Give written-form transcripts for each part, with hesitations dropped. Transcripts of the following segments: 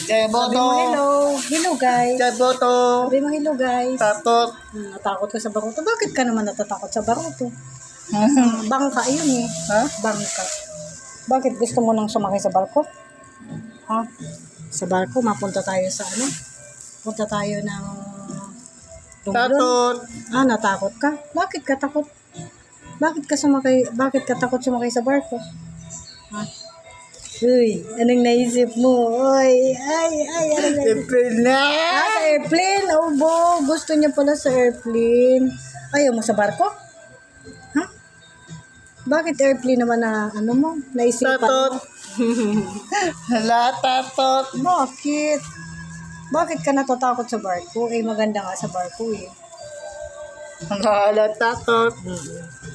Jai Sabi mo Boto. hello. Hello guys. Jai Boto. Sabi mo hello guys. Tatot. Natakot ka sa baruto. Bakit ka naman natatakot sa baruto? Bangka yun eh. Ha? Bangka. Bakit gusto mo nang sumakay sa barko? Ha? Sa barko, mapunta tayo sa ano? Punta tayo ng Dumblon. Tatot. Natakot ka? Bakit ka takot? Bakit ka takot sumakay sa barko? Ha? Uy, anong naisip mo? Uy, anong naisip mo? April na. Sa airplane? Obo, gusto niya pala sa airplane. Ayaw mo sa barko? Ha? Bakit airplane naman na ano mo? Naisipan Tatot. mo? Hala, tatot. Bakit? Bakit ka natatakot sa barko? Maganda nga sa barko eh. Hala, tatot.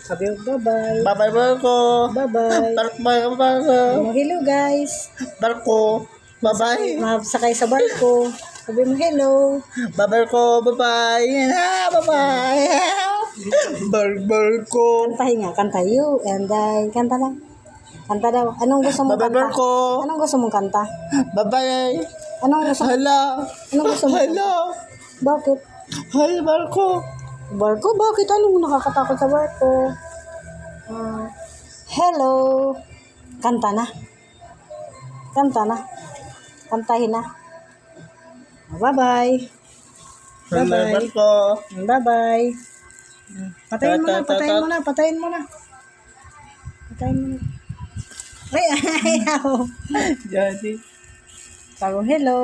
Sabi mo, bye-bye. Babay barko. Bye-bye. Barko. Hello guys. Barko. Babay. Sakay sa barko. Sabi mo hello. Babarko. Bye-bye. Bye-bye. Barko. Kantahin nga, kanta you. And I, kanta lang. Kanta daw. Anong gusto mong Babay kanta? barko. Anong gusto mong kanta? Bye-bye. Anong gusto Hala. Anong gusto mong kanta? Hala. Bakit? Hala, barko. Barko? Bakit? Anong nakakatakot sa barko? Hello. Kanta na. Kanta na. Kantahin na. Bye-bye. Hala, Bye-bye. barko. Bye-bye. Patayin mo na, patayin mo na, patayin mo na. Patayin mo na. Ay, ayaw. Jadi. Sabi mo, hello.